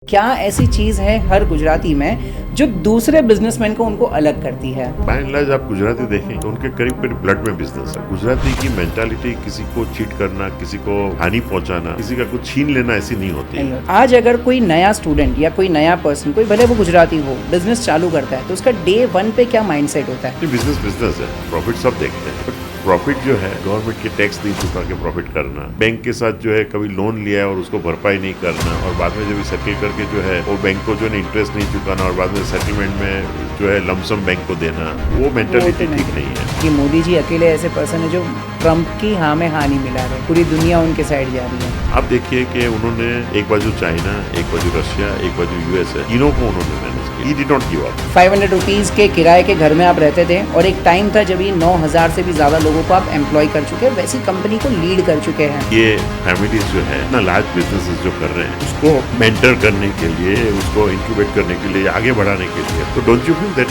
क्या ऐसी चीज है हर गुजराती में जो दूसरे बिजनेसमैन को उनको अलग करती है? बाय एंड लार्ज आप गुजराती देखें तो उनके करीब करीब ब्लड में बिजनेस है। गुजराती की मेंटालिटी किसी को चीट करना, किसी को हानि पहुंचाना, किसी का कुछ छीन लेना ऐसी नहीं होती है। आज अगर कोई नया स्टूडेंट या कोई नया पर्सन, कोई भले वो गुजराती हो, बिजनेस चालू करता है तो उसका डे 1 पे क्या माइंडसेट होता है? बिजनेस बिजनेस है, प्रॉफिट सब देखते हैं, बट प्रॉफिट जो है गवर्नमेंट के टैक्स नहीं चुका के प्रॉफिट करना, बैंक के साथ जो है कभी लोन लिया है और उसको भरपाई नहीं करना, और बाद में जब सेटल करके जो है वो बैंक को जो है इंटरेस्ट नहीं चुकाना और बाद में सेटलमेंट में जो है लमसम बैंक को देना, वो मेंटालिटी ठीक नहीं है। कि मोदी जी अकेले ऐसे पर्सन है जो ट्रम्प की हाँ में हाँ नहीं मिला रहे, पूरी दुनिया उनके साइड जा रही है। आप देखिए कि उन्होंने एक बाजू चाइना, एक बाजू रशिया, एक बाजू यूएस है, तीनों को उन्होंने मैनेज किया। He did not give up. 500 rupees के किराए के घर में आप रहते थे और एक टाइम था जब ये 9,000 से भी ज्यादा लोगों को आप एम्प्लॉय कर चुके हैं, वैसी कंपनी को लीड कर चुके हैं। ये फैमिलीज जो है ना, लार्ज बिजनेसेस जो कर रहे हैं उसको मेंटर करने के लिए, उसको इंक्यूबेट करने के लिए, आगे बढ़ाने के लिए, तो डोंट यू फील दैट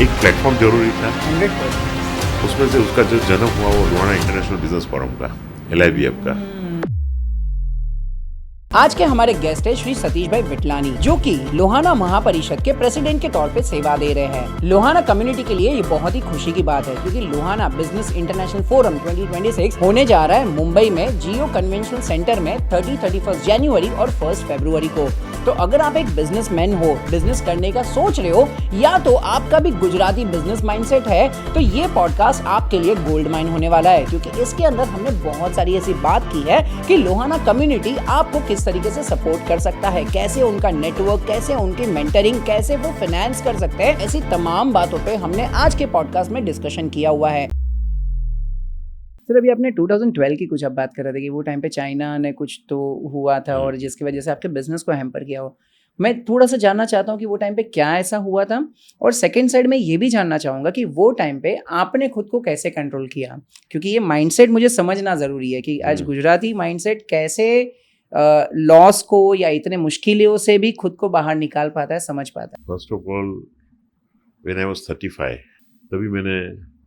एक प्लेटफॉर्म जरूरी था। 100%। उसमें से उसका जो जन्म हुआ वो लोहाना इंटरनेशनल बिजनेस फोरम का, LIBF का। आज के हमारे गेस्ट है श्री सतीश भाई विटलानी, जो कि लोहाना महापरिषद के प्रेसिडेंट के तौर पे सेवा दे रहे हैं। लोहाना कम्युनिटी के लिए ये बहुत ही खुशी की बात है, क्योंकि लोहाना बिजनेस इंटरनेशनल फोरम 2026 होने जा रहा है मुंबई में जियो कन्वेंशनल सेंटर में 31 जनवरी और 1 फरवरी को। तो अगर आप एक बिजनेसमैन हो, बिजनेस करने का सोच रहे हो, या तो आपका भी गुजराती बिजनेस माइंडसेट है, तो ये पॉडकास्ट आपके लिए गोल्ड माइन होने वाला है, क्योंकि इसके अंदर हमने बहुत सारी ऐसी बात की है कि लोहाना कम्युनिटी आपको किस तरीके से सपोर्ट कर सकता है, कैसे उनका नेटवर्क, कैसे उनकी मेंटरिंग, कैसे वो फाइनेंस कर सकते हैं। ऐसी तमाम बातों पे हमने आज के पॉडकास्ट में डिस्कशन किया हुआ है। सर, अभी आपने 2012 की कुछ आप बात कर रहे थे कि वो टाइम पे चाइना ने कुछ तो हुआ था और जिसकी वजह से आपके बिजनेस को हैम्पर किया हो। मैं थोड़ा सा जानना चाहता हूँ कि वो टाइम पे क्या ऐसा हुआ था, और सेकंड साइड में ये भी जानना चाहूँगा कि वो टाइम पे आपने खुद को कैसे कंट्रोल किया, क्योंकि ये माइंडसेट मुझे समझना ज़रूरी है कि आज गुजराती माइंडसेट कैसे लॉस को या इतने मुश्किलों से भी खुद को बाहर निकाल पाता है, समझ पाता है। First of all when I was 35 तभी मैंने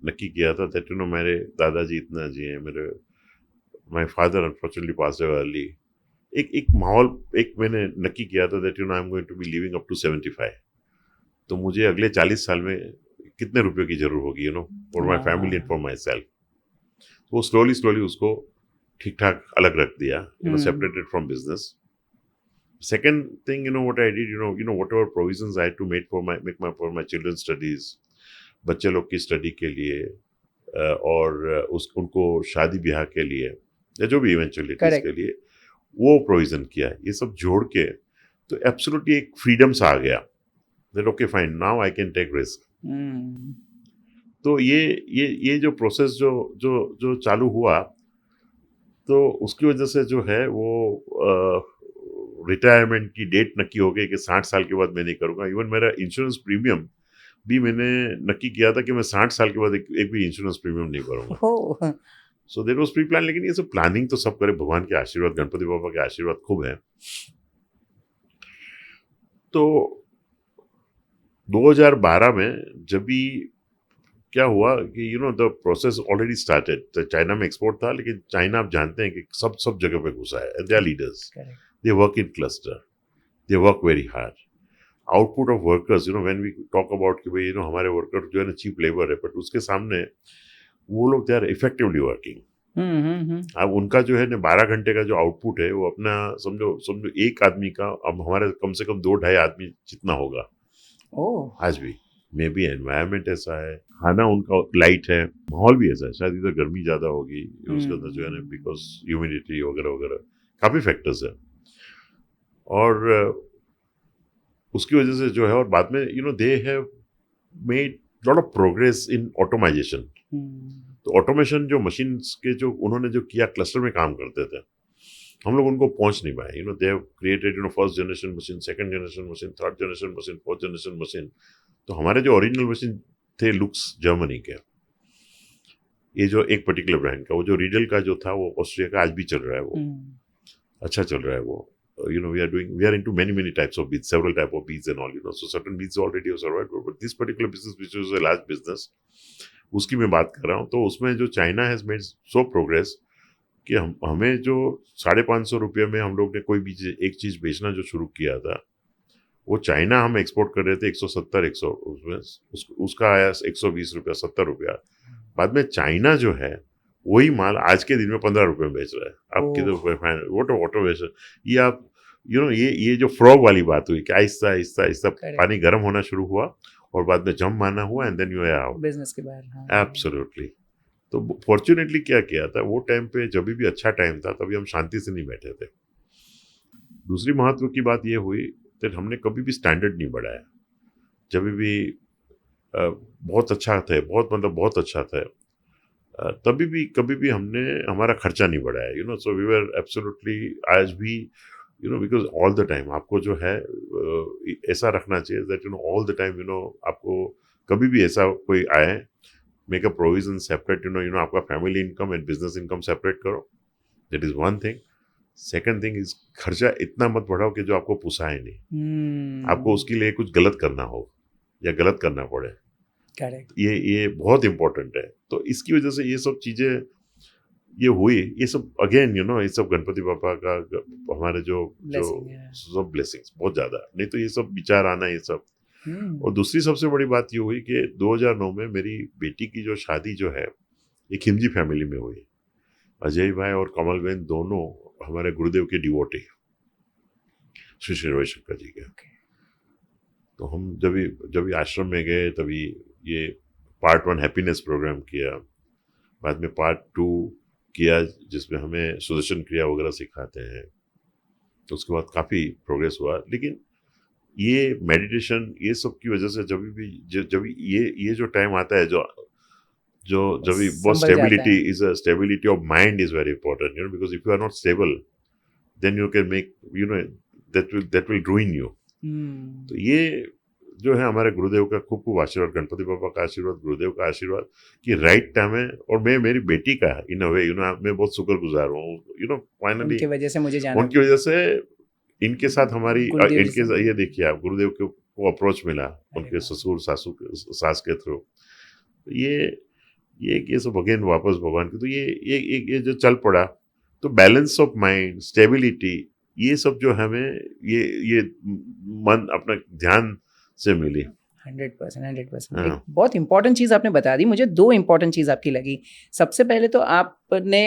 नक्की किया था दैट मेरे दादाजी इतना जी हैं, मेरे my father unfortunately passed away early. एक माहौल, एक मैंने नक्की किया था that I am going to be living up to 75। तो मुझे अगले 40 साल में कितने रुपयों की जरूर होगी for my family and for myself. वो स्लोली उसको ठीक ठाक अलग रख दिया, separated from business. Second thing, what I did, whatever provisions I had to make for my children's studies, बच्चे लोग की स्टडी के लिए और उनको शादी ब्याह के लिए या जो भी इवेंचुअलिटीज के लिए वो प्रोविजन किया। ये सब जोड़ के तो एब्सोल्युटली एक फ्रीडम सा आ गया that okay fine, now I can take risk. तो ये जो प्रोसेस जो चालू हुआ, तो उसकी वजह से जो है वो रिटायरमेंट की डेट नक्की हो गई कि 60 साल के बाद मैं नहीं करूँगा। इवन मेरा इंश्योरेंस प्रीमियम भी मैंने नक्की किया था कि मैं 60 साल के बाद एक भी इंश्योरेंस प्रीमियम नहीं करूँगा। So there was pre plan. लेकिन ये सब प्लानिंग तो सब करे, भगवान के आशीर्वाद, गणपति बाबा के आशीर्वाद खूब है। तो 2012 में जब भी क्या हुआ कि the process already started. China में एक्सपोर्ट था, लेकिन चाइना आप जानते हैं कि सब जगह पे घुसा है। They are leaders, they work in cluster, they work very hard. Output of workers, when we talk about कि भाई हमारे वर्कर जो है ना चीप लेबर है, बट उसके सामने वो लोग दे आर इफेक्टिवली वर्किंग। अब उनका जो है ना 12 घंटे का जो आउटपुट है वो अपना समझो एक आदमी का अब हमारे कम से कम 2-2.5 आदमी जितना होगा। आज भी मे बी एनवायरमेंट ऐसा है, खाना उनका लाइट है, माहौल भी ऐसा है। शायद इधर गर्मी ज़्यादा होगी उसके अंदर जो है ना, बिकॉज ह्यूमिडिटी वगैरह वगैरह काफ़ी फैक्टर्स है। और उसकी वजह से जो है, और बाद में they have made lot of progress in automisation. तो ऑटोमेशन जो मशीन्स के जो उन्होंने जो किया, क्लस्टर में काम करते थे, हम लोग उनको पहुंच नहीं पाए। They have created first generation machine, second generation machine, third generation machine, fourth generation machine. तो हमारे जो ओरिजिनल मशीन थे लुक्स जर्मनी के, ये जो एक पर्टिकुलर ब्रांड का, वो जो रीडल का जो था वो ऑस्ट्रिया का, आज भी चल रहा है, वो अच्छा चल रहा है। वो we are into many types of beads, several type of beads and all, so certain beads already have survived, but this particular business which is a large business, उसकी मैं बात कर रहा हूँ। तो उसमें जो China has made so progress कि हमें जो 550 रुपये में हम लोग ने कोई भी एक चीज़ बेचना जो शुरू किया था, वो चाइना हम एक्सपोर्ट कर रहे थे 170 100, उसमें उसका आया 120 रुपया 70 रुपया। बाद में चाइना जो है वही माल आज के दिन में 15 रुपये में बेच रहा है। आप किधर वाटर वेस्ट, ये आप ये जो फ्रॉग वाली बात हुई कि आहिस्ता आहिस्ता आहिस्ता पानी गर्म होना शुरू हुआ और बाद में जम मारना हुआ and then you are out business के बाहर। एब्सोल्युटली। तो फॉर्चुनेटली क्या किया था, वो टाइम पे जब भी अच्छा टाइम था तभी हम शांति से नहीं बैठे थे। दूसरी महत्व की बात ये हुई कि हमने कभी भी स्टैंडर्ड नहीं बढ़ाया। जब भी बहुत अच्छा थे, बहुत अच्छा था, तभी भी कभी भी हमने हमारा खर्चा नहीं बढ़ाया, सो वी वर एब्सोल्युटली। आज भी बिकॉज ऑल द टाइम आपको जो है ऐसा रखना चाहिए दैट ऑल द टाइम आपको कभी भी ऐसा कोई आए, मेक अ प्रोविजन सेपरेट, आपका family income and business income separate करो। That is one thing. Second thing is खर्चा इतना मत बढ़ाओ कि जो आपको पुसाए नहीं, आपको उसके लिए कुछ गलत करना हो या गलत करना पड़े। करेक्ट। ये बहुत इंपॉर्टेंट है। तो इसकी वजह से ये सब चीजें ये हुई, ये सब अगेन ये सब गणपति पापा का हमारे जो सब ब्लेसिंग्स बहुत ज्यादा, नहीं तो ये सब विचार आना ये सब। और दूसरी सबसे बड़ी बात ये हुई कि 2009 में मेरी बेटी की जो शादी जो है एक खिमजी फैमिली में हुई। अजय भाई और कमल बहन दोनों हमारे गुरुदेव के डिवोटी, श्री श्री रविशंकर जी के। तो हम जब आश्रम में गए तभी ये पार्ट 1 हैप्पीनेस प्रोग्राम किया, बाद में पार्ट 2 किया जिसमें हमें सुदर्शन क्रिया वगैरह सिखाते हैं। तो उसके बाद काफ़ी प्रोग्रेस हुआ। लेकिन ये मेडिटेशन ये सब की वजह से जब ये जो टाइम आता है जब बहुत stability of mind is very important, because if you are not stable then you can make that will ruin you. तो ये जो है हमारे गुरुदेव का खूब खूब आशीर्वाद, गणपति पापा का आशीर्वाद, गुरुदेव का आशीर्वाद कि राइट टाइम है। और मैं मेरी बेटी का इन अ वे मैं बहुत शुक्रगुजार हूँ। फाइनली उनकी वजह से मुझे जाना, उनकी वजह से इनके साथ हमारी ये देखिए आप, गुरुदेव को अप्रोच मिला उनके ससुर सास के थ्रू। ये सब अगेन वापस भगवान के। तो ये जो चल पड़ा, तो बैलेंस ऑफ माइंड, स्टेबिलिटी, ये सब जो हमें ये मन अपना ध्यान से मिली। 100%। एक बहुत इंपॉर्टेंट चीज़ आपने बता दी मुझे। 2 इंपॉर्टेंट चीज़ आपकी लगी। सबसे पहले तो आपने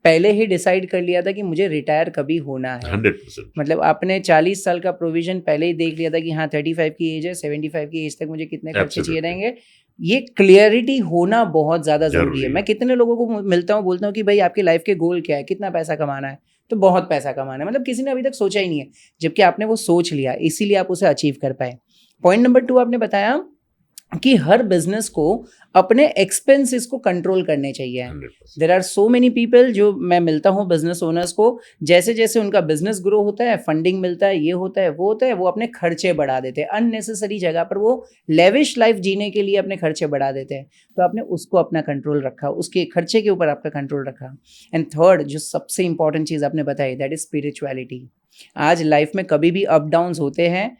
पहले ही डिसाइड कर लिया था कि मुझे रिटायर कभी होना है। 100%। मतलब आपने 40 साल का प्रोविजन पहले ही देख लिया था कि हाँ 35 की एज है, 75 की एज तक मुझे कितने खर्चे चाहिए रहेंगे। ये क्लियरिटी होना बहुत ज़्यादा ज़रूरी है। मैं कितने लोगों को मिलता हूँ, बोलता हूँ कि भाई आपकी लाइफ के गोल क्या है, कितना पैसा कमाना है, तो बहुत पैसा कमाना है। मतलब किसी ने अभी तक सोचा ही नहीं है, जबकि आपने वो सोच लिया, इसीलिए आप उसे अचीव कर पाए। पॉइंट नंबर 2 आपने बताया कि हर बिजनेस को अपने एक्सपेंसेस को कंट्रोल करने चाहिए। There are so many people जो मैं मिलता हूँ बिजनेस ओनर्स को, जैसे जैसे उनका बिजनेस ग्रो होता है, फंडिंग मिलता है, ये होता है वो होता है, वो अपने खर्चे बढ़ा देते हैं। अननेसेसरी जगह पर वो लेविश लाइफ जीने के लिए अपने खर्चे बढ़ा देते हैं। तो आपने उसको अपना कंट्रोल रखा, उसके खर्चे के ऊपर आपका कंट्रोल रखा। एंड थर्ड जो सबसे इंपॉर्टेंट चीज़ आपने बताई, दैट इज स्पिरिचुअलिटी। आज लाइफ में कभी भी अप डाउन्स होते हैं।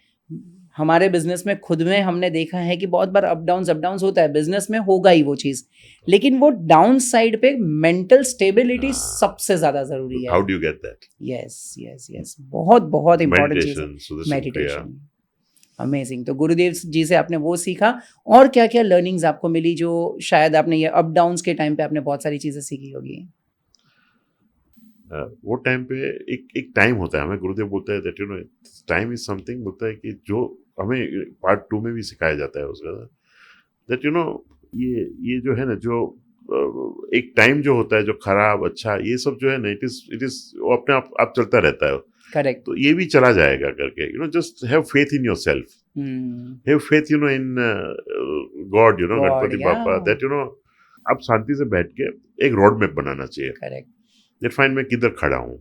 हमारे बिजनेस में खुद में हमने देखा है कि बहुत बार अप डाउन्स होता है, बिजनेस में होगा ही वो चीज़, लेकिन वो डाउन साइड पे मेंटल स्टेबिलिटी सबसे ज्यादा जरूरी है। How do you get that? Yes, बहुत इंपॉर्टेंट चीज है मेडिटेशन। अमेजिंग। तो गुरुदेव जी से आपने वो सीखा, और क्या क्या लर्निंग्स आपको मिली जो शायद आपने ये अप डाउन्स के टाइम पे आपने बहुत सारी चीजें सीखी होगी? वो टाइम पे एक टाइम होता है, हमें गुरुदेव बोलते हैं दैट टाइम इज समथिंग, बोलता है कि जो हमें पार्ट 2 में भी सिखाया जाता है उसका, दैट ये जो है ना, जो एक टाइम जो होता है जो खराब अच्छा ये सब जो है ना, इट इज वो अपने आप चलता रहता है। करेक्ट। तो ये भी चला जाएगा करके, just have faith in yourself, have faith in God, Ganpati पापा, दैट आप शांति से बैठ के एक रोड मैप बनाना चाहिए। करेक्ट। दैट फाइन मैं किधर खड़ा हूँ,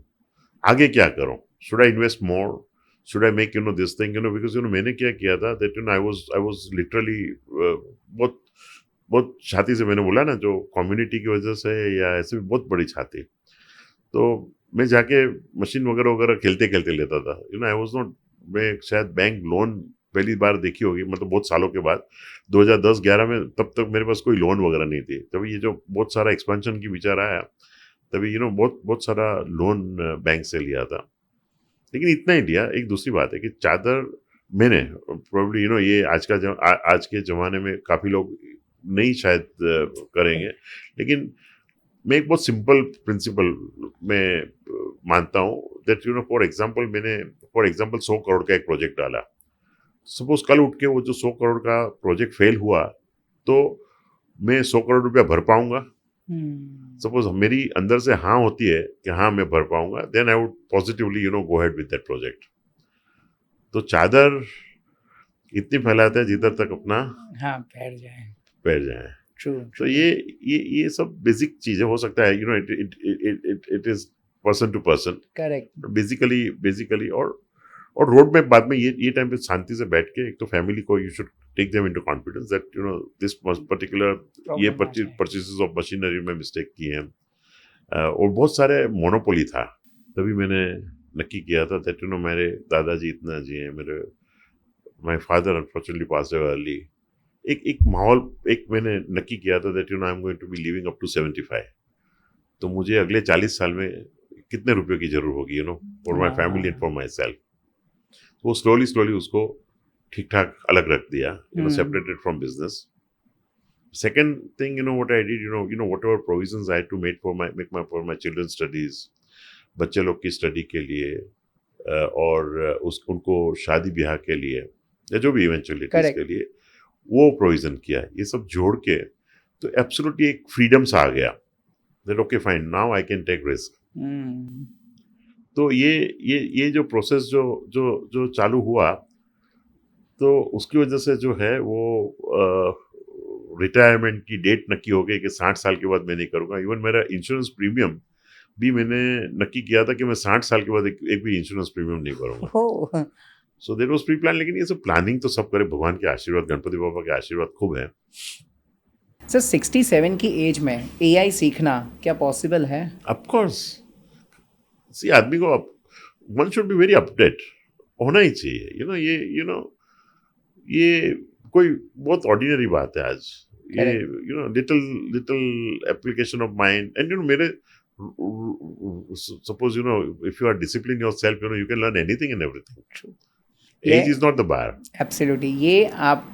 आगे क्या करूँ, should I invest more, should I make this thing, because मैंने क्या किया था दैट आई वाज लिटरली बहुत छाती से, मैंने बोला ना, जो कम्युनिटी की वजह से या ऐसे भी बहुत बड़ी छाती, तो मैं जाके मशीन वगैरह खेलते लेता था। आई वाज नॉट, मैं शायद बैंक लोन पहली बार देखी होगी, मतलब बहुत सालों के बाद 2010-11 में, तब तक मेरे पास कोई लोन वगैरह नहीं थी। तभी ये जो बहुत सारा एक्सपेंशन की विचार आया, तभी बहुत बहुत सारा लोन बैंक से लिया था, लेकिन इतना ही लिया। एक दूसरी बात है कि चादर मैंने प्रोबेबली ये आज के ज़माने में काफ़ी लोग नहीं शायद करेंगे, लेकिन मैं एक बहुत सिंपल प्रिंसिपल में मानता हूँ दैट फॉर एग्जांपल 100 करोड़ का एक प्रोजेक्ट डाला। सपोज कल उठ के वो जो 100 करोड़ का प्रोजेक्ट फेल हुआ तो मैं 100 करोड़ रुपया भर पाऊंगा? सपोज मेरी अंदर से हाँ होती है कि हाँ मैं भर पाऊंगा, then I would positively go ahead with that project. तो चादर इतनी फैलाते हैं जिधर तक अपना पैर जाए। तो ये सब बेसिक चीजें हो सकता है, it is person to person, correct, basically. और रोड मैप बाद में ये टाइम पे शांति से बैठ के एक तो फैमिली को you should take them into confidence that this particular ये परचेसेस ऑफ मशीनरी में मिस्टेक की है। और बहुत सारे मोनोपोली था, तभी मैंने नक्की किया था दैट मेरे दादाजी इतना जिए, my father unfortunately passed away early. एक माहौल मैंने नक्की किया था that I am going to be living up to 75। तो मुझे अगले 40 साल में कितने रुपए की जरूरत होगी for my family and for myself. वो स्लोली उसको ठीक ठाक अलग रख दिया, separated from business. Second thing what I did, whatever provisions I had to make for my children studies, बच्चे लोग की स्टडी के लिए और उनको शादी ब्याह के लिए या जो भी इवेंचुअलिटीज के लिए वो प्रोविजन किया। ये सब जोड़ के तो एब्सोल्युटली एक फ्रीडम सा आ गया that okay fine now I can take risk. तो ये जो प्रोसेस जो चालू हुआ, तो उसकी वजह से जो है वो रिटायरमेंट की डेट नक्की हो गई कि 60 साल के बाद मैं नहीं करूँगा। इवन मेरा इंश्योरेंस प्रीमियम भी मैंने नक्की किया था कि मैं 60 साल के बाद एक भी इंश्योरेंस प्रीमियम नहीं करूँगा। So there was pre plan, लेकिन ये सब प्लानिंग तो सब करे, भगवान के आशीर्वाद, गणपति बाबा के आशीर्वाद खूब है। सर 67 की एज में AI सीखना क्या पॉसिबल है? ऑफ कोर्स, सी आदमी को one should be very update, होना ही चाहिए। ये कोई बहुत ऑर्डिनरी बात है आज। ये little application of mind and मेरे suppose if you are discipline yourself, you can learn anything and everything. As is not the bar. Absolutely, ये आप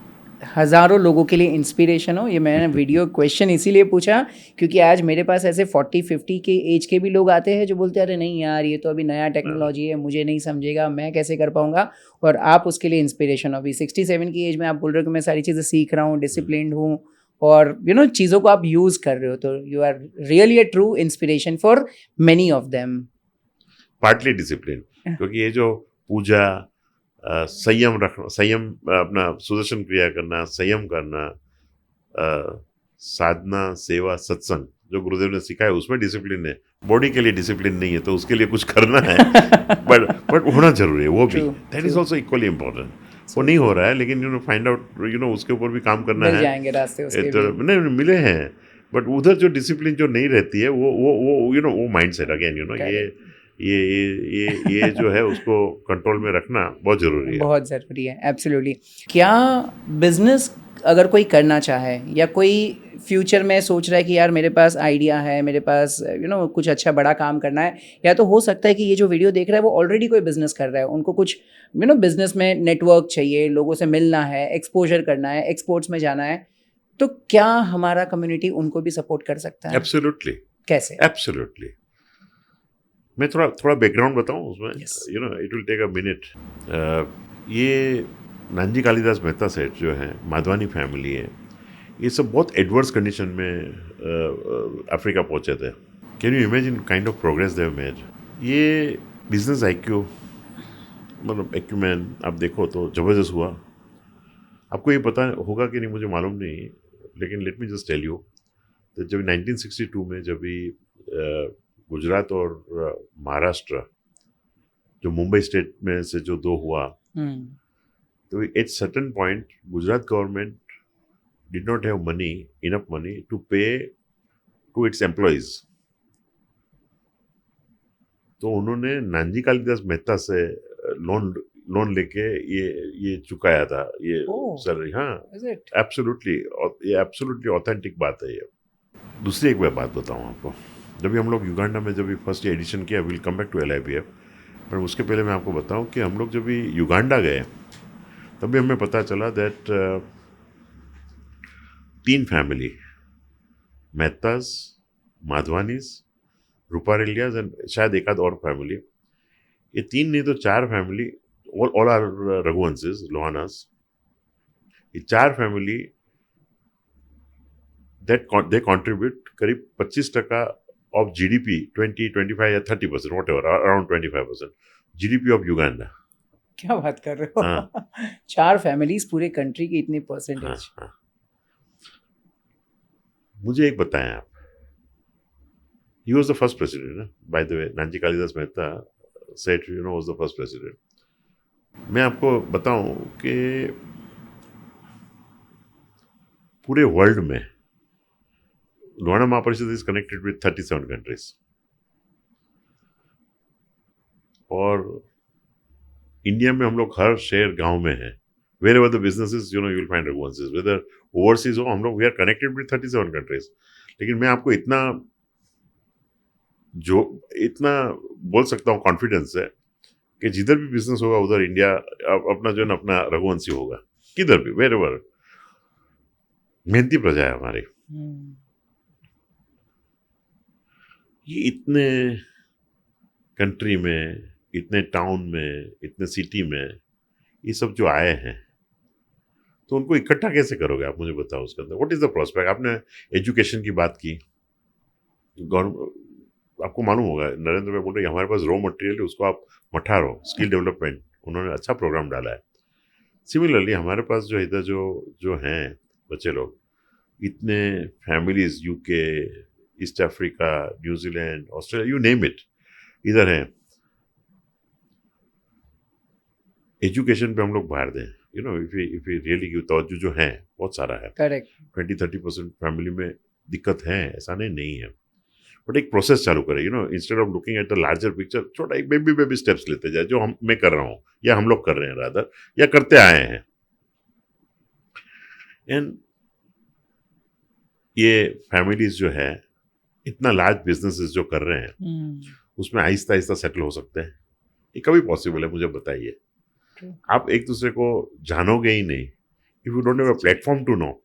हज़ारों लोगों के लिए इंस्पिरेशन हो। ये मैंने वीडियो क्वेश्चन इसीलिए पूछा क्योंकि आज मेरे पास ऐसे 40-50 के एज के भी लोग आते हैं जो बोलते हैं अरे नहीं यार ये तो अभी नया टेक्नोलॉजी है, मुझे नहीं समझेगा, मैं कैसे कर पाऊंगा। और आप उसके लिए इंस्पिरेशन हो। अभी 67 की एज में आप बोल रहे हो कि मैं सारी चीज़ें सीख रहा हूँ, डिसिप्लिन्ड हूँ और चीज़ों को आप यूज़ कर रहे हो, तो you are really a true inspiration for many of them. Partly discipline, क्योंकि ये जो पूजा, संयम रखना, अपना सुदर्शन क्रिया करना, संयम करना, साधना, सेवा, सत्संग जो गुरुदेव ने सिखाया उसमें डिसिप्लिन है। बॉडी के लिए डिसिप्लिन नहीं है तो उसके लिए कुछ करना है बट होना जरूरी है वो भी। That is also equally important. वो नहीं हो रहा है लेकिन फाइंड आउट उसके ऊपर भी काम करना है। जाएंगे रास्ते उसके भी। नहीं मिले हैं, बट उधर जो डिसिप्लिन जो नहीं रहती है वो माइंडसेट अगेन ये जो है उसको कंट्रोल में रखना बहुत ज़रूरी है। बहुत ज़रूरी है, एब्सोल्युटली। क्या बिजनेस अगर कोई करना चाहे या कोई फ्यूचर में सोच रहा है कि यार मेरे पास आइडिया है, मेरे पास कुछ अच्छा बड़ा काम करना है, या तो हो सकता है कि ये जो वीडियो देख रहा है वो ऑलरेडी कोई बिजनेस कर रहा है, उनको कुछ बिजनेस में नेटवर्क चाहिए, लोगों से मिलना है, एक्सपोजर करना है, एक्सपोर्ट्स में जाना है, तो क्या हमारा कम्युनिटी उनको भी सपोर्ट कर सकता है? एब्सोल्युटली। कैसे? एब्सोल्युटली। मैं थोड़ा बैकग्राउंड बताऊं उसमें, it will take a minute. ये नानजी कालिदास मेहता सेठ जो है, माधवानी फैमिली है, ये सब बहुत एडवर्स कंडीशन में अफ्रीका पहुंचे थे। Can you imagine kind of progress they have made? ये बिजनेस IQ मतलब एक्यूमेन आप देखो तो ज़बरदस्त हुआ। आपको ये पता होगा कि नहीं मुझे मालूम नहीं, लेकिन let me just tell you, तो जब 1962 में जब भी गुजरात और महाराष्ट्र जो मुंबई स्टेट में से जो दो हुआ, तो at certain point Gujarat government did not have enough money to pay to its employees. तो उन्होंने नानजी कालिदास मेहता से लोन लेके ये चुकाया था ये सैलरी। हाँ, एब्सोल्युटली, ये एब्सोल्युटली ऑथेंटिक बात है ये। दूसरी एक मैं बात बताऊँ आपको, जब भी हम लोग युगांडा में जब भी फर्स्ट एडिशन किया, will come back to LIBF, पर उसके पहले मैं आपको बताऊं कि हम लोग जब भी युगांडा गए तभी हमें पता चला दैट 3 फैमिली, मेहताज, माधवानीज, रूपारेलियाज एंड शायद एक आध और फैमिली, ये 3 नहीं तो 4 फैमिली, ऑल आर रघुवंशीज, लोहानास, ये 4 फैमिली दे कंट्रीब्यूट करीब 25% ऑफ GDP, 20-25 या 30%, what ever, around 25% GDP of Uganda. क्या बात कर रहे हो? हाँ। 4 फैमिलीज पूरे कंट्री की इतनी हाँ, परसेंटेज। हाँ। मुझे एक बताएं आप, he was the first president, ना? By the way, Nanji Kalidas Mehta said, was the first president. मैं आपको बताऊं कि पूरे वर्ल्ड में Lohana Mahaparishad is connected with 37 countries, और इंडिया में हम लोग हर शहर गांव में हैं, wherever the businesses you will find Raghuvanshis, whether overseas हो, हम लोग we are connected with 37 countries. लेकिन मैं आपको इतना बोल सकता हूँ कॉन्फिडेंस है कि जिधर भी बिजनेस होगा उधर इंडिया अपना जो है ना अपना रघुवंशी होगा, किधर भी, वेर एवर। मेहनती प्रजा है हमारी। ये इतने कंट्री में, इतने टाउन में, इतने सिटी में ये सब जो आए हैं, तो उनको इकट्ठा कैसे करोगे आप, मुझे बताओ उसके अंदर व्हाट इज द प्रोस्पेक्ट। आपने एजुकेशन की बात की, आपको मालूम होगा नरेंद्र भाई बोल रहे हमारे पास रॉ मटेरियल है, उसको आप मठारो, स्किल डेवलपमेंट, उन्होंने अच्छा प्रोग्राम डाला है। सिमिलरली हमारे पास जो इधर जो हैं बच्चे लोग, इतने families UK, east Africa, New Zealand, Australia, you name it, इधर हैं। एजुकेशन पे हम लोग बाहर दें, इफ यू रियली गिव तवज्जो, जो है बहुत सारा है। करेक्ट। 20-30% फैमिली में दिक्कत है, ऐसा नहीं है, बट एक प्रोसेस चालू करें, instead of looking at the larger picture, छोटा एक बेबी स्टेप्स लेते जाए, जो मैं कर रहा हूँ या हम लोग कर रहे हैं रादर, या करते आए हैं। एंड ये फैमिलीज जो है इतना लार्ज बिजनेसेस जो कर रहे हैं, उसमें आहिस्ता आहिस्ता सेटल हो सकते हैं। ये कभी पॉसिबल है, मुझे बताइए। आप एक दूसरे को जानोगे ही नहीं if you don't have a platform to know.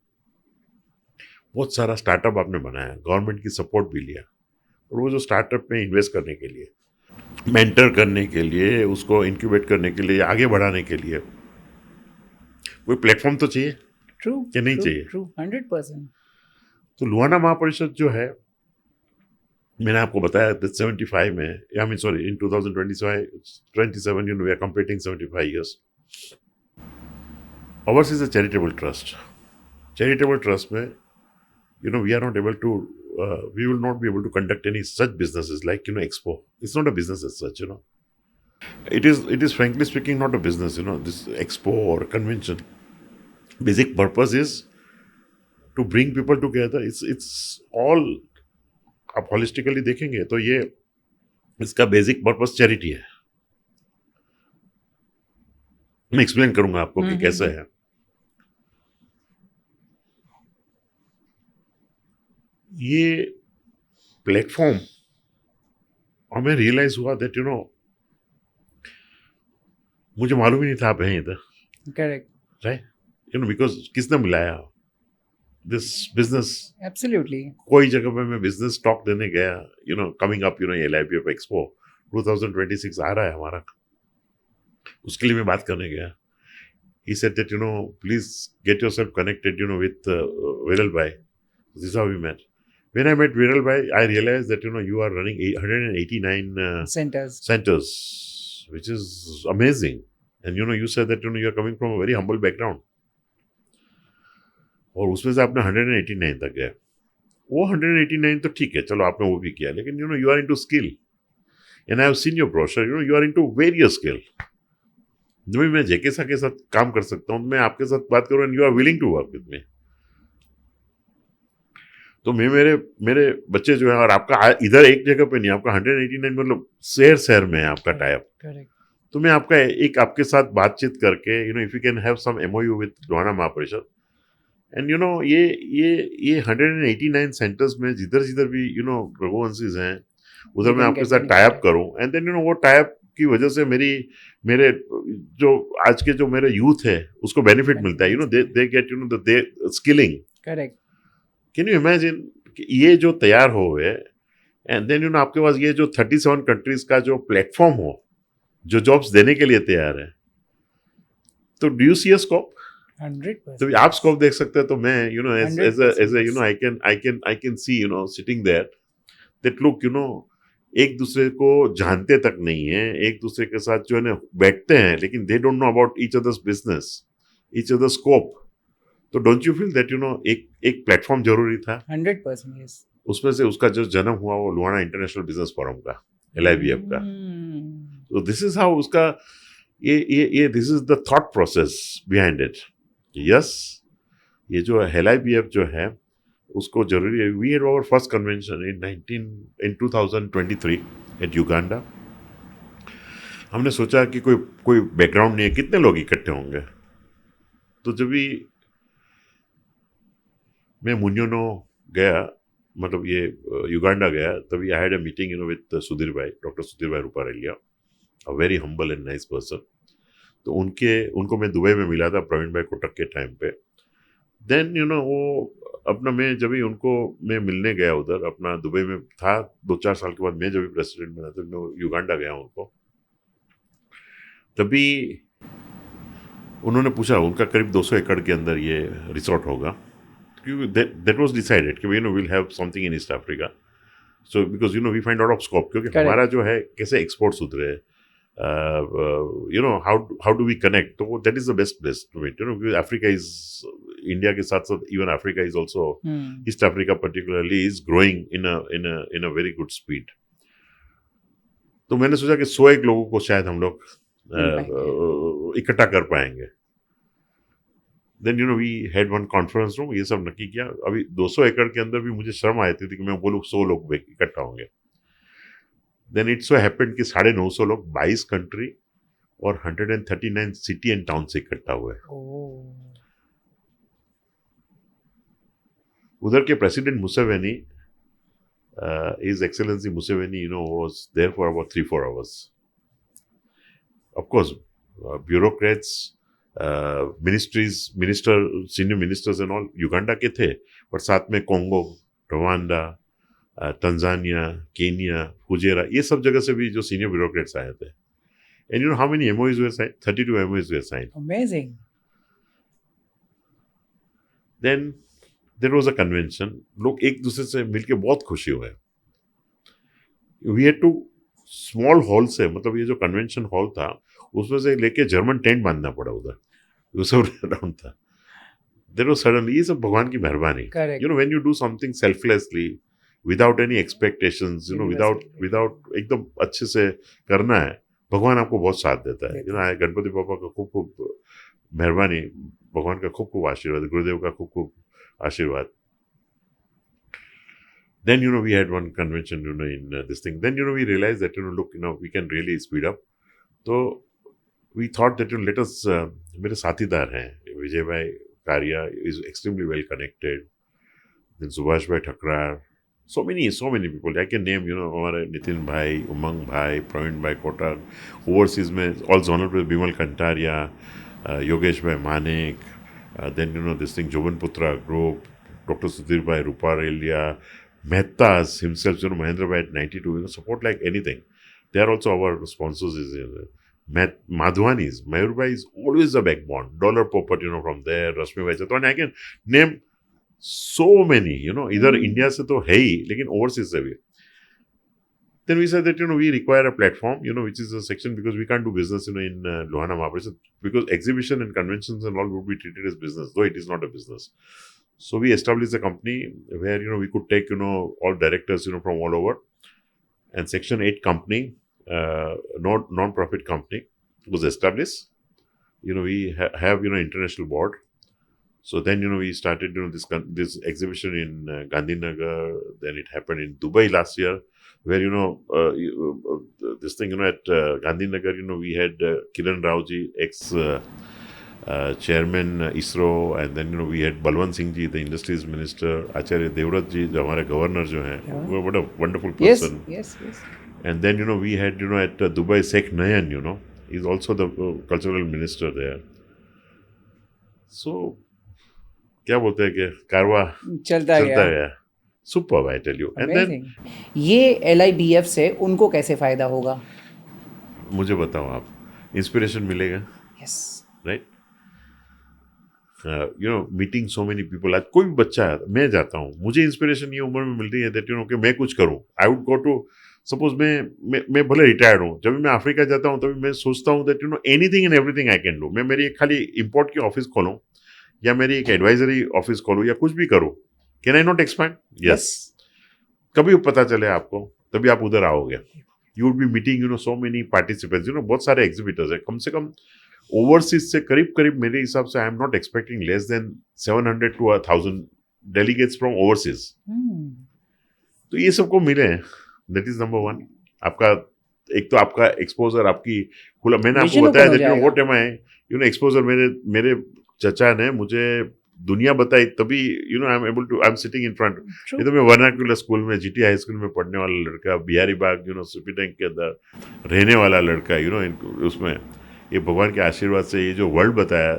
बहुत सारा स्टार्टअप आपने बनाया, गवर्नमेंट की सपोर्ट भी लिया, और वो जो स्टार्टअप में इन्वेस्ट करने के लिए, मेंटर करने के लिए, उसको इंक्यूबेट करने के लिए, आगे बढ़ाने के लिए कोई प्लेटफॉर्म तो चाहिए। ट्रू कि नहीं चाहिए? ट्रू 100%। तो लोहाना महापरिषद जो है, मैंने आपको बताया 75 में, I mean sorry, in 2027 we are completing 75 years. Ours is a charitable trust. Charitable trust में we are not able to we will not be able to conduct any such businesses like expo. It's not a business as such. It is frankly speaking not a business. This expo or convention, basic purpose is to bring people together. It's all, आप holistically देखेंगे तो ये इसका basic purpose charity है। मैं explain करूंगा आपको कि कैसे है। ये प्लेटफॉर्म हमें रियलाइज हुआ दैट मुझे मालूम ही नहीं था आप हैं इधर। करेक्ट। राइट, बिकॉज किसने मिलाया दिस बिजनेस। एब्सोल्युटली। कोई जगह पे मैं बिजनेस टॉक देने गया, कमिंग अप, LIBF एक्सपो 2026 आ रहा है हमारा, उसके लिए मैं बात करने गया। He said that please get yourself connected with Viral Bhai. This is how we met. When I met Viral Bhai, I realized that you are running 189 centers, which is amazing. And you said that you are coming from a very humble background. और उसमें से आपने 189 तक गए। वो 189 तो ठीक है, चलो आपने वो भी किया, लेकिन you are into skill, and I have seen your brochure. You are into various skill. जब मैं जेके सा के साथ काम कर सकता हूँ, मैं आपके साथ बात करूँ, and you are willing to work with me. तो मैं मेरे बच्चे जो है, और आपका इधर एक जगह पे नहीं, आपका 189 मतलब शहर में है आपका टाइप। तो मैं आपके साथ बातचीत करके if you can have some MOU with Lohana Mahaparishad, and ये 189 सेंटर्स में जिधर जिधर भी रघुवंशीज हैं उधर They मैं can आपके get साथ टाई अप benefited. करूं, एंड देन वो टाई अप की वजह से मेरे जो आज के जो मेरे यूथ है उसको बेनिफिट मिलता है, they get they skilling. Correct. Can you imagine कि ये जो तैयार हो गए, एंड देन आपके पास ये जो 37 कंट्रीज का जो प्लेटफॉर्म हो जो जॉब्स देने के लिए तैयार है, तो do you see a scope? 100%. तो आप स्कोप देख सकते हैं, तो मैं as yes. I can see sitting there that look एक दूसरे को जानते तक नहीं है, एक दूसरे के साथ जो है ना बैठते हैं, लेकिन they don't know about each others business, each other scope. तो डोंट यू फील दैट एक प्लेटफॉर्म जरूरी था? 100%. Yes. उसमें से उसका जो जन्म हुआ वो लुहाना इंटरनेशनल बिजनेस फोरम का, LIBF का. तो दिस इज हाउ उसका ये this is the thought process behind it. Yes, ये जो LIBF जो है उसको जरूरी है. We had our first convention in 2023 at Uganda. हमने सोचा कि कोई बैकग्राउंड नहीं है, कितने लोग इकट्ठे होंगे. तो जब भी मैं मुन्योनो गया, मतलब ये युगांडा गया, तभी I had a meeting with Sudhir भाई, डॉक्टर सुधीर भाई Rupareliya, a very humble and nice person. तो उनको मैं दुबई में मिला था प्रवीण भाई कोटक के टाइम पे. देन वो अपना मैं जब भी उनको मैं मिलने गया उधर, अपना दुबई में था 2-4 साल के बाद, मैं जब भी प्रेसिडेंट बना तो मैं युगांडा गया उनको. तभी उन्होंने पूछा, उनका करीब 200 एकड़ के अंदर ये रिसोर्ट होगा, क्योंकि दैट वाज डिसाइडेड कि will have something in East Africa. So because we find out of scope, क्योंकि Correct. हमारा जो है कैसे एक्सपोर्ट्स उतरे, हाउ डू वी कनेक्ट, तो that is the best place to meet. Because Africa is, India के साथ साथ even Africa is also, East Africa particularly is growing in a very good speed. तो मैंने सोचा कि 100 एक लोगों को शायद हम लोग इकट्ठा कर पाएंगे. Then we had one conference room, ये सब नक्की किया. अभी 200 एकड़ के अंदर भी मुझे शर्म आई थी कि मैं बोलूँ 100 लोग इकट्ठा होंगे. देन इट सो हैपेंड कि 950 लोग 22 कंट्री और 139 सिटी एंड टाउन से इकट्ठा हुए. उधर के president Museveni, his excellency Museveni, was there for about 3-4 hours. Of course, bureaucrats, senior ministers and all Uganda के थे, पर साथ में Congo, Rwanda, Tanzania, Kenya, Fujairah, ये सब जगह से भी जो सीनियर ब्यूरोक्रेट्स आए थे. And you know how many MOUs were signed? 32 MOUs were signed. Amazing. Then there was a convention. लोग एक दूसरे से मिलके बहुत खुशी हुए. We had to small hall से, मतलब ये जो कन्वेंशन हॉल था उसमें से लेके जर्मन टेंट बांधना पड़ा उधर, वो सब अराउंड था. देयर वाज सडनली, ये सब भगवान की मेहरबानी. When you do something selflessly without any expectations, without एकदम अच्छे से करना है, भगवान आपको बहुत साथ देता है. गणपति पापा का खूब खूब मेहरबानी, भगवान का खूब खूब आशीर्वाद, गुरुदेव का खूब खूब आशीर्वाद. Then we had one convention in this thing. Then we realized that look, we can really speed up. So we thought that let us, मेरे साथीदार हैं, विजय भाई कारिया is extremely well connected. Then Subhash भाई ठकरार, so many people I can name. हमारे नितिन भाई, उमंग भाई, प्रवीण भाई कोटक, ओवरसीज में ऑल जोनल पे बिमल कंटारिया, योगेश भाई मानिक, then this thing जोबन पुत्रा ग्रुप, डॉक्टर सुधीर भाई Rupareliya, Mehta's himself, Mahendra Bhai at 92, support like anything. They are also our sponsors. Madhwani's, Mayur Bhai is always a backbone. Dollar Popat, from there, Rashmi Bhai Chatwani. I can name so many, either India se to hai, lekin overseas se bhi. Then we said that, we require a platform, which is a section, because we can't do business, in Lohana Mahaparishad, because exhibition and conventions and all would be treated as business, though it is not a business. So we established a company where, we could take, all directors, from all over. And Section 8 company, non-profit company was established. We have, international board. So then, we started, this exhibition in Gandhinagar. Then it happened in Dubai last year, where, this thing, at Gandhinagar, we had Kiran Raoji, chairman ISRO, and then we had Balwant Singh ji, the industries minister, Acharya Devrat ji, जो हमारे governor जो हैं, what a wonderful person. Yes. And then we had at Dubai Sheikh Nayan, he's also the cultural minister there. So क्या बोलते हैं कि कारवा चलता गया. Superb, I tell you. And then ये LIBF से उनको कैसे फायदा होगा? मुझे बताओ आप, इंस्पिरेशन मिलेगा. Yes. Right? Meeting so many people. आज कोई भी बच्चा है, मैं जाता हूँ, मुझे इंस्पिरेशन ये उम्र में मिल रही है दैट कि मैं कुछ करूँ. I would go to, suppose मैं भले रिटायर्ड हूँ, जब भी मैं अफ्रीका जाता हूँ तभी मैं सोचता हूँ that anything and everything I can do. मैं मेरी एक खाली इम्पोर्ट की ऑफिस खोलूँ या मेरी एक एडवाइजरी ऑफिस खोलूँ या कुछ भी करूँ. Can I not expand? Yes. कभी पता चले आपको, तभी आप उधर आओगे. You would be meeting so many participants. बहुत सारे एग्जिबिटर्स है. कम से कम ओवरसीज से करीब मेरे हिसाब से I am not expecting less than 700 to 1000 delegates from overseas. तो ये सबको मिले, दैट इज नंबर वन. आपका एक तो आपका एक्सपोजर, आपकी खुला. मैंने आपको बताया that what am I exposure. मेरे चचा ने मुझे दुनिया बताई, तभी I am able to, I am sitting in front. ये तो मैं वर्नाक्युलर स्कूल में, GT हाई स्कूल में पढ़ने वाला लड़का, बिहारी बाग सुपी टैंक के अंदर रहने वाला लड़का, उसमें ये भगवान के आशीर्वाद से ये जो वर्ल्ड बताया,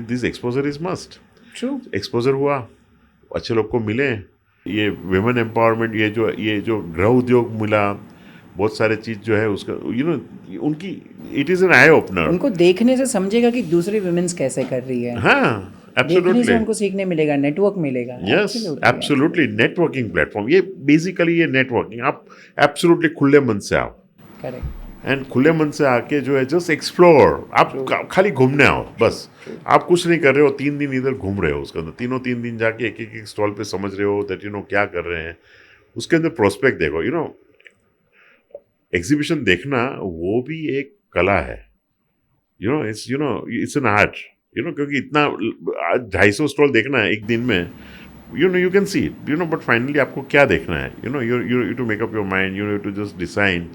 this exposure is must. Exposure हुआ, अच्छे लोग को मिले, ये विमेन एम्पावरमेंट, ये जो गृह उद्योग मिला, बहुत सारे चीज जो है उसका उनकी it is an eye opener. उनको देखने से समझेगा कि दूसरी वुमेन्स कैसे कर रही है. हाँ, एब्सोल्युटली. उनको सीखने मिलेगा, नेटवर्क मिलेगा. Yes, absolutely. नेटवर्किंग प्लेटफॉर्म, ये बेसिकली ये नेटवर्किंग. आप एब्सोल्युटली खुले मन से आओ. करेक्ट. एंड खुले मन से आके जो है जस्ट एक्सप्लोर. आप खाली घूमने आओ बस. आप कुछ नहीं कर रहे हो, 3 दिन इधर घूम रहे हो, उसके अंदर 3 दिन जाके एक स्टॉल पे समझ रहे हो दैट क्या कर रहे हैं. उसके अंदर प्रोस्पेक्ट देखो. एग्जीबिशन देखना वो भी एक कला है. It's an art. क्योंकि इतना 250 स्टॉल देखना है एक दिन में, you can see it, but finally आपको क्या देखना है, you to make up your mind, you to just decide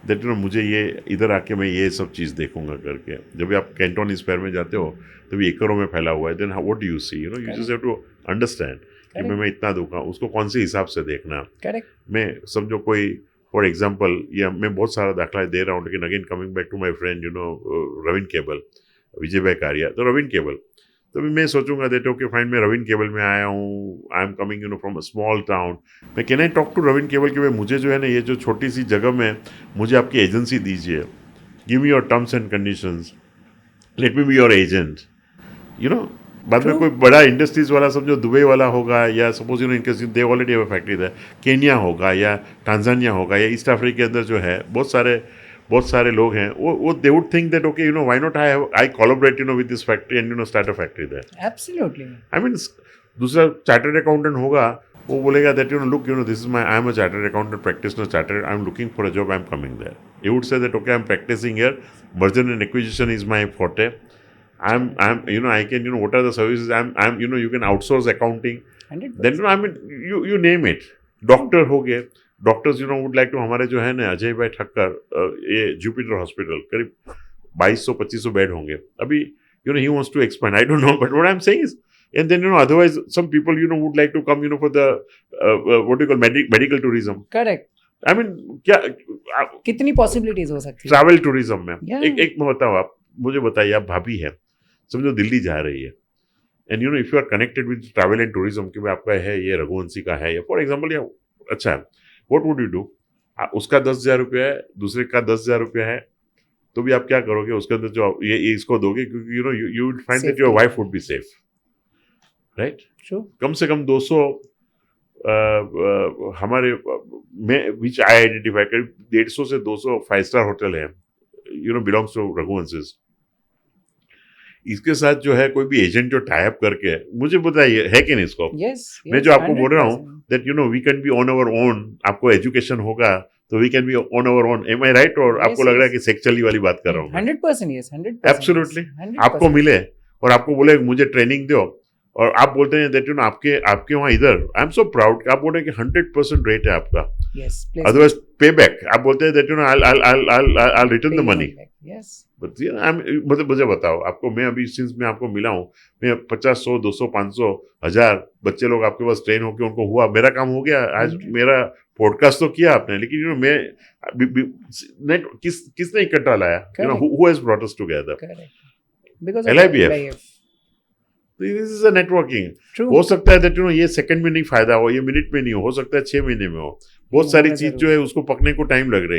that मुझे ये इधर आके मैं ये सब चीज़ देखूंगा करके. जब भी आप कैंटोनीज फेयर में जाते हो तभी एकड़ों में फैला हुआ है, then what do you see, you just have to understand कि मैं इतना दूंगा, उसको कौन से हिसाब से देखना. करेक्ट. मैं समझो कोई फॉर एग्जाम्पल, या मैं बहुत सारा दाखला दे रहा हूँ, लेकिन again coming back to my friend Ravin cable, Vijay भाई कारिया. तो रविन केबल, तो भी मैं सोचूंगा दैट ओके फाइन, मैं रविन केबल में आया हूँ, I am coming from a small town. मैं can I talk to Ravin cable कि भाई मुझे जो है ना, ये जो छोटी सी जगह में मुझे आपकी एजेंसी दीजिए, give me your terms and conditions, let me be your agent. बाद में कोई बड़ा इंडस्ट्रीज वाला समझो दुबई वाला होगा, या सपोज इनके they already have a factory है, केन्या होगा या टांजानिया होगा या ईस्ट अफ्रीका के अंदर जो है बहुत सारे लोग हैं, वो they would think that okay why not I collaborate with this factory and start a factory there. Absolutely. I mean दूसरा चार्टर्ड अकाउंटेंट होगा, वो बोलेगा that look this is I am a chartered accountant practitioner, chartered, I am looking for a job, I am coming there. He would say that okay I am practising here, merger and acquisition is my forte. I'm I can what are the services I'm you can outsource accounting. 100%. Then I mean you name it. Doctor हो गए, doctors would like to, हमारे जो है ना अजय भाई ठक्कर, ये Jupiter hospital करीब 2200-2500 bed होंगे अभी. he wants to expand, I don't know, but what I'm saying is, and then otherwise some people would like to come for the what you call medical tourism. Correct. I mean क्या कितनी possibilities हो सकती है travel tourism में. Yeah. एक मैं बताऊँ, आप मुझे बताइए, आप भाभी है, समझो दिल्ली जा रही है, and if you are connected with travel and tourism कि भाई आपका है ये रघुवंशी का है, या फॉर एग्जांपल, या अच्छा है, व्हाट वुड यू डू. उसका 10,000 रुपया है, दूसरे का 10,000 रुपया है, तो भी आप क्या करोगे, उसके अंदर जो ये इसको दोगे, क्योंकि you will find that your wife would be safe, right. कम से कम 200 हमारे में विच आई आइडेंटिफाई करीब 150 से 200 5 स्टार होटल है, बिलोंग्स टू रघुवंशीज. इसके साथ जो है कोई भी एजेंट जो टाई अप करके, मुझे बताइए है कि नहीं स्कोप. मैं जो आपको बोल रहा हूँ that we can be on our own. आपको एजुकेशन होगा तो we can be on our own. Am I right? और आपको लग रहा है कि सेक्चुअली वाली बात कर रहा हूँ? 100%. यस, 100%. एब्सोल्युटली. आपको मिले और आपको बोले मुझे ट्रेनिंग दो, और आप बोलते हैं दैट आपके वहाँ इधर आई एम सो प्राउड, आप बोल रहे हैं कि 100% रेट है आपका, yes, अदरवाइज पे बैक आप बोलते हैं that I return the money. yes, मतलब मुझे बताओ, आपको मैं अभी सिंस मैं आपको मिला हूँ, मैं 50, 100, 200, 500, 1000 बच्चे लोग आपके पास ट्रेन होके उनको हुआ, मेरा काम हो गया आज, मेरा पॉडकास्ट तो किया आपने, लेकिन मैं किसने इकट्ठा लाया, who has brought us together? because of LIBF. This is a networking. True. हो सकता है दैट ये सेकंड में नहीं फायदा हो, ये मिनट में नहीं हो सकता है 6 महीने में हो, बहुत सारी चीज जो है उसको पकने को टाइम लग रही है।